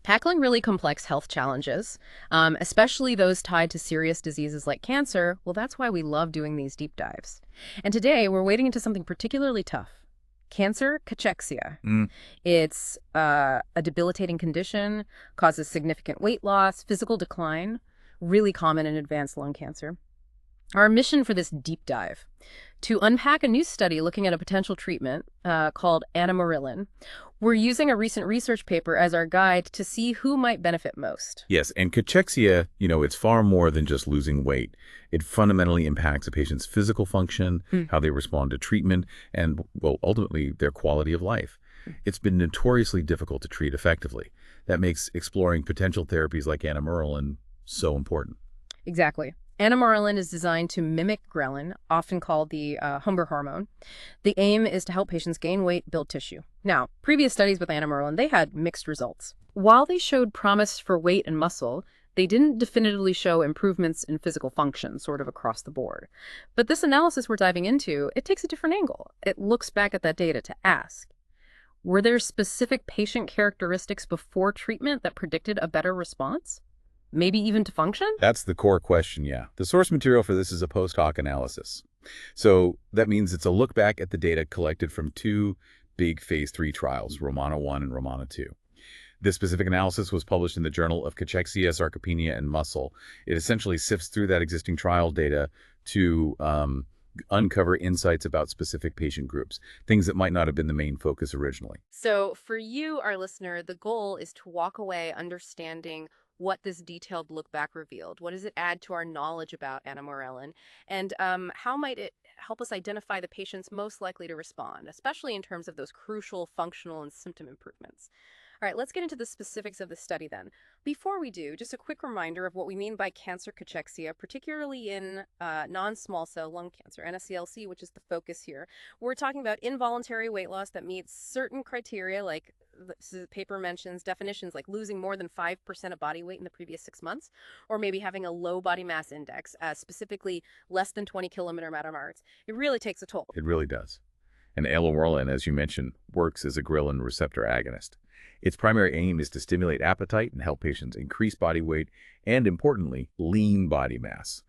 Tackling really complex health challenges, especially those tied to serious diseases like cancer, well, that's why we love doing these deep dives. And today, we're wading into something particularly tough. Cancer cachexia. Mm. It's a debilitating condition, causes significant weight loss, physical decline, really common in advanced lung cancer. Our mission for this deep dive to unpack a new study looking at a potential treatment called Anamorelin. We're using a recent research paper as our guide to see who might benefit most. Yes, and cachexia, it's far more than just losing weight. It fundamentally impacts a patient's physical function, Mm. how they respond to treatment, and, well, ultimately, their quality of life. It's been notoriously difficult to treat effectively. That makes exploring potential therapies like Anamorelin so important. Exactly. Anamorelin is designed to mimic ghrelin, often called the Humber hormone. The aim is to help patients gain weight, build tissue. Now, previous studies with Anamorelin, they had mixed results. While they showed promise for weight and muscle, they didn't definitively show improvements in physical function, sort of across the board. But this analysis we're diving into, it takes a different angle. It looks back at that data to ask, were there specific patient characteristics before treatment that predicted a better response? Maybe even to function? That's the core question, yeah. The source material for this is a post hoc analysis. So that means it's a look back at the data collected from two big phase 3 trials, Romana 1 and Romana 2. This specific analysis was published in the Journal of Cachexia, Sarcopenia, and Muscle. It essentially sifts through that existing trial data to uncover insights about specific patient groups, things that might not have been the main focus originally. So, for you, our listener, the goal is to walk away understanding what this detailed look back revealed. What does it add to our knowledge about Anamorelin? And how might it help us identify the patients most likely to respond, especially in terms of those crucial functional and symptom improvements? All right, let's get into the specifics of the study then. Before we do, just a quick reminder of what we mean by cancer cachexia, particularly in non-small cell lung cancer, NSCLC, which is the focus here. We're talking about involuntary weight loss that meets certain criteria, like the paper mentions definitions like losing more than 5% of body weight in the previous 6 months, or maybe having a low body mass index, specifically less than 20 kilometer metamarts. It really takes a toll. It really does. And Anamorelin, as you mentioned, works as a ghrelin receptor agonist. Its primary aim is to stimulate appetite and help patients increase body weight and, importantly, lean body mass.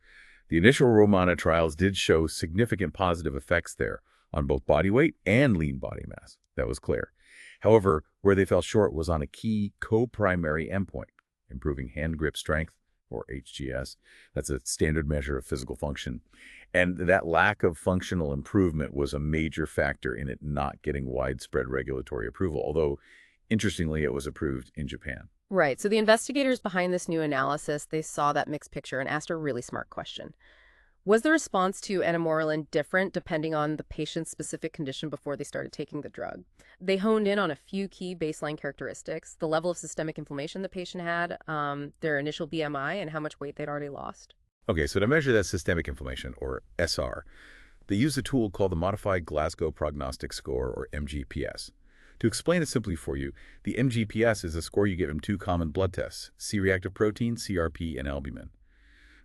The initial Romana trials did show significant positive effects there on both body weight and lean body mass. That was clear. However, where they fell short was on a key co-primary endpoint, improving hand grip strength, or HGS. That's a standard measure of physical function. And that lack of functional improvement was a major factor in it not getting widespread regulatory approval, although, interestingly, it was approved in Japan. Right. So the investigators behind this new analysis, they saw that mixed picture and asked a really smart question. Was the response to Anamorelin different depending on the patient's specific condition before they started taking the drug? They honed in on a few key baseline characteristics, the level of systemic inflammation the patient had, their initial BMI, and how much weight they'd already lost. Okay, so to measure that systemic inflammation, or SR, they used a tool called the Modified Glasgow Prognostic Score, or MGPS. To explain it simply for you, the MGPS is a score you get from two common blood tests, C-reactive protein, CRP, and albumin.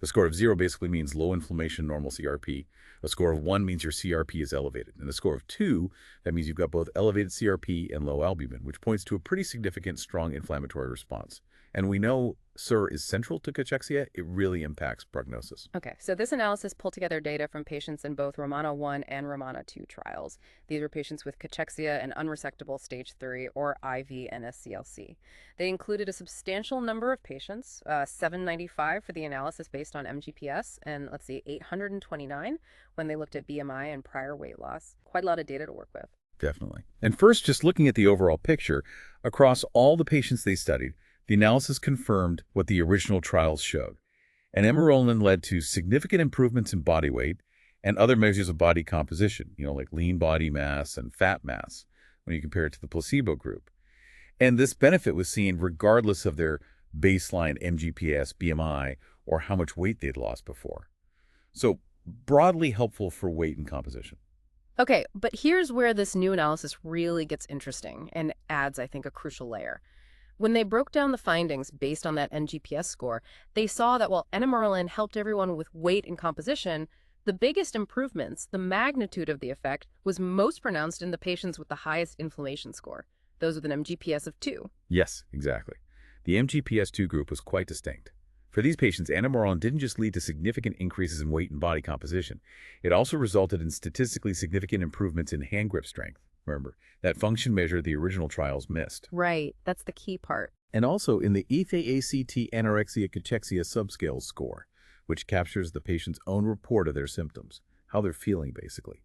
A score of 0 basically means low inflammation, normal CRP. A score of 1 means your CRP is elevated. And a score of 2, that means you've got both elevated CRP and low albumin, which points to a pretty significant, strong inflammatory response. And we know SIR is central to cachexia. It really impacts prognosis. Okay, so this analysis pulled together data from patients in both Romana 1 and Romana 2 trials. These were patients with cachexia and unresectable stage 3 or IV NSCLC. They included a substantial number of patients, 795 for the analysis based on MGPS, and let's see, 829 when they looked at BMI and prior weight loss. Quite a lot of data to work with. Definitely. And first, just looking at the overall picture, across all the patients they studied, the analysis confirmed what the original trials showed. And Anamorelin led to significant improvements in body weight and other measures of body composition, like lean body mass and fat mass, when you compare it to the placebo group. And this benefit was seen regardless of their baseline MGPS, BMI, or how much weight they'd lost before. So broadly helpful for weight and composition. Okay, but here's where this new analysis really gets interesting and adds, I think, a crucial layer. When they broke down the findings based on that NGPS score, they saw that while Anamorelin helped everyone with weight and composition, the biggest improvements, the magnitude of the effect, was most pronounced in the patients with the highest inflammation score, those with an MGPS of 2. Yes, exactly. The MGPS2 group was quite distinct. For these patients, Anamorelin didn't just lead to significant increases in weight and body composition. It also resulted in statistically significant improvements in hand grip strength. Remember, that function measure the original trials missed. Right, that's the key part. And also in the EFACT Anorexia Cachexia subscale score, which captures the patient's own report of their symptoms, how they're feeling basically.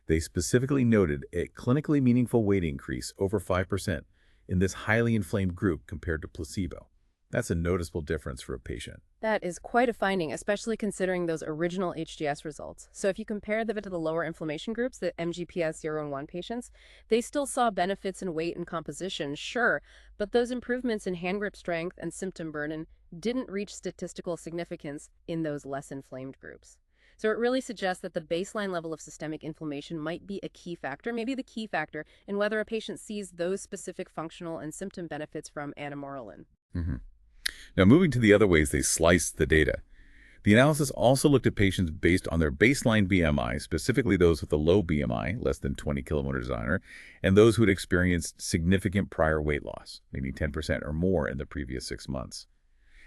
They specifically noted a clinically meaningful weight increase over 5% in this highly inflamed group compared to placebo. That's a noticeable difference for a patient. That is quite a finding, especially considering those original HGS results. So if you compare them to the lower inflammation groups, the MGPS 0 and 1 patients, they still saw benefits in weight and composition, sure, but those improvements in hand grip strength and symptom burden didn't reach statistical significance in those less inflamed groups. So it really suggests that the baseline level of systemic inflammation might be a key factor, maybe the key factor, in whether a patient sees those specific functional and symptom benefits from Anamorelin. hmm Now, moving to the other ways they sliced the data. The analysis also looked at patients based on their baseline BMI, specifically those with a low BMI, less than 20 kilograms an hour, and those who had experienced significant prior weight loss, maybe 10% or more in the previous 6 months.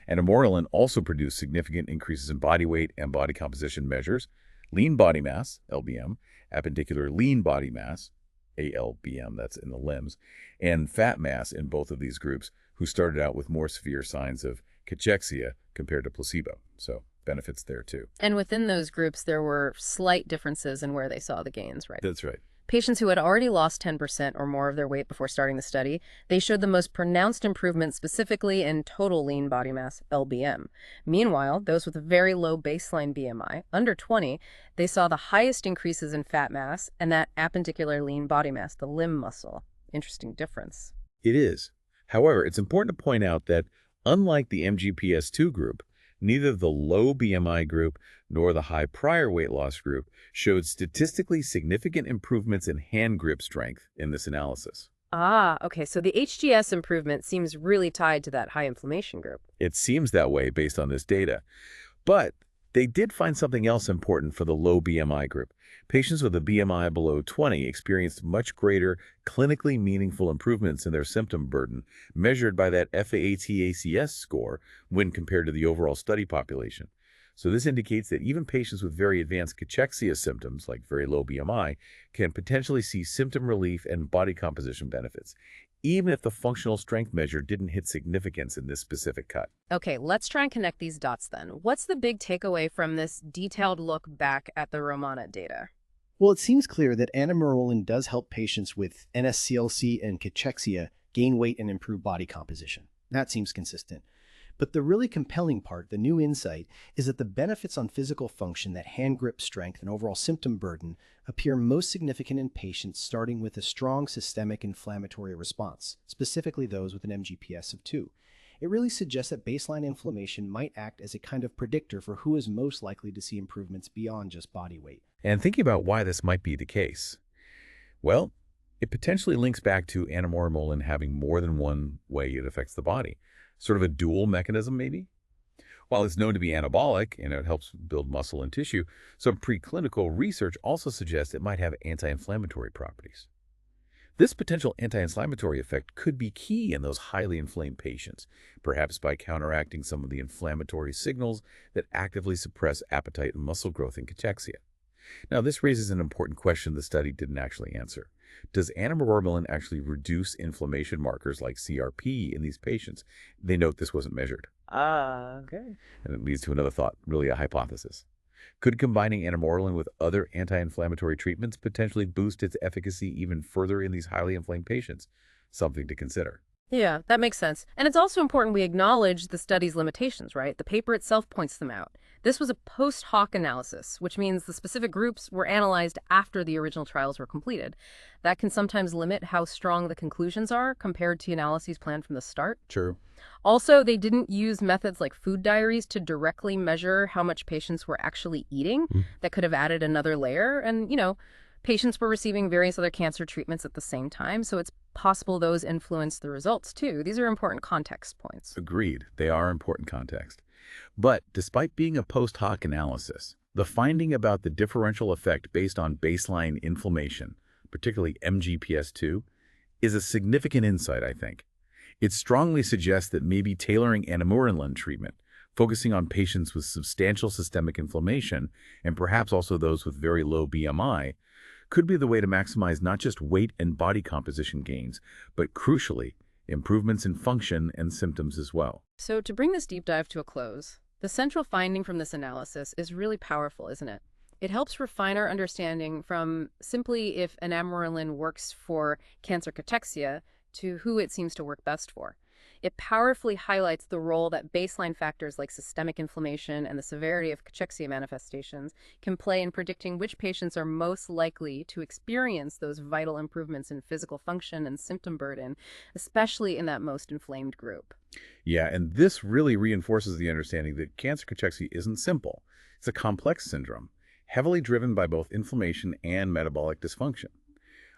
Anamorelin also produced significant increases in body weight and body composition measures, lean body mass, LBM, appendicular lean body mass, ALBM, that's in the limbs, and fat mass in both of these groups, who started out with more severe signs of cachexia compared to placebo. So benefits there too. And within those groups, there were slight differences in where they saw the gains, right? That's right. Patients who had already lost 10% or more of their weight before starting the study, they showed the most pronounced improvement specifically in total lean body mass, LBM. Meanwhile, those with a very low baseline BMI, under 20, they saw the highest increases in fat mass and that appendicular lean body mass, the limb muscle. Interesting difference. It is. However, it's important to point out that, unlike the MGPS2 group, neither the low BMI group nor the high prior weight loss group showed statistically significant improvements in hand grip strength in this analysis. Ah, okay, so the HGS improvement seems really tied to that high inflammation group. It seems that way based on this data. But they did find something else important for the low BMI group. Patients with a BMI below 20 experienced much greater clinically meaningful improvements in their symptom burden, measured by that FAAT-ACS score when compared to the overall study population. So this indicates that even patients with very advanced cachexia symptoms, like very low BMI, can potentially see symptom relief and body composition benefits, even if the functional strength measure didn't hit significance in this specific cut. Okay, let's try and connect these dots then. What's the big takeaway from this detailed look back at the Romana data? Well, it seems clear that Anamorelin does help patients with NSCLC and cachexia gain weight and improve body composition. That seems consistent. But the really compelling part, the new insight, is that the benefits on physical function, that hand grip strength and overall symptom burden, appear most significant in patients starting with a strong systemic inflammatory response, specifically those with an MGPS of 2. It really suggests that baseline inflammation might act as a kind of predictor for who is most likely to see improvements beyond just body weight. And thinking about why this might be the case, well, it potentially links back to Anamorelin having more than one way it affects the body. Sort of a dual mechanism, maybe? While it's known to be anabolic and it helps build muscle and tissue, some preclinical research also suggests it might have anti-inflammatory properties. This potential anti-inflammatory effect could be key in those highly inflamed patients, perhaps by counteracting some of the inflammatory signals that actively suppress appetite and muscle growth in cachexia. Now, this raises an important question the study didn't actually answer. Does Anamorelin actually reduce inflammation markers like CRP in these patients? They note this wasn't measured. Okay. And it leads to another thought, really a hypothesis. Could combining Anamorelin with other anti-inflammatory treatments potentially boost its efficacy even further in these highly inflamed patients? Something to consider. Yeah, that makes sense. And it's also important we acknowledge the study's limitations, right? The paper itself points them out. This was a post hoc analysis, which means the specific groups were analyzed after the original trials were completed. That can sometimes limit how strong the conclusions are compared to analyses planned from the start. True. Also, they didn't use methods like food diaries to directly measure how much patients were actually eating. That could have added another layer. And, patients were receiving various other cancer treatments at the same time, so it's possible those influenced the results too. These are important context points. Agreed. They are important context. But despite being a post hoc analysis, the finding about the differential effect based on baseline inflammation, particularly MGPS2, is a significant insight, I think. It strongly suggests that maybe tailoring Anamorelin treatment, focusing on patients with substantial systemic inflammation, and perhaps also those with very low BMI, could be the way to maximize not just weight and body composition gains, but crucially, improvements in function and symptoms as well. So to bring this deep dive to a close, the central finding from this analysis is really powerful, isn't it? It helps refine our understanding from simply if Anamorelin works for cancer cachexia to who it seems to work best for. It powerfully highlights the role that baseline factors like systemic inflammation and the severity of cachexia manifestations can play in predicting which patients are most likely to experience those vital improvements in physical function and symptom burden, especially in that most inflamed group. Yeah, and this really reinforces the understanding that cancer cachexia isn't simple. It's a complex syndrome, heavily driven by both inflammation and metabolic dysfunction.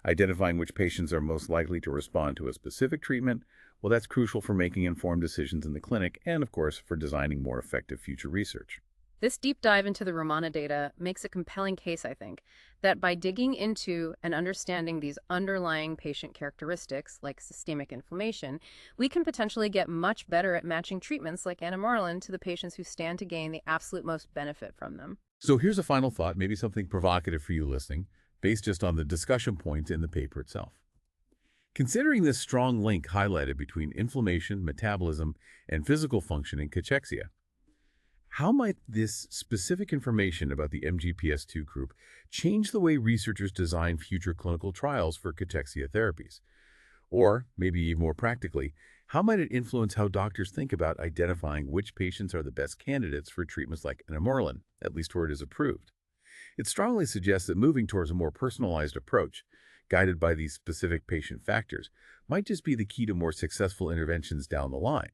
Identifying which patients are most likely to respond to a specific treatment, well, that's crucial for making informed decisions in the clinic and, of course, for designing more effective future research. This deep dive into the Romana data makes a compelling case, I think, that by digging into and understanding these underlying patient characteristics, like systemic inflammation, we can potentially get much better at matching treatments like Anamorelin to the patients who stand to gain the absolute most benefit from them. So here's a final thought, maybe something provocative for you listening, based just on the discussion points in the paper itself. Considering this strong link highlighted between inflammation, metabolism, and physical function in cachexia, how might this specific information about the MGPS2 group change the way researchers design future clinical trials for cachexia therapies? Or, maybe even more practically, how might it influence how doctors think about identifying which patients are the best candidates for treatments like Anamorelin, at least where it is approved? It strongly suggests that moving towards a more personalized approach, guided by these specific patient factors, might just be the key to more successful interventions down the line.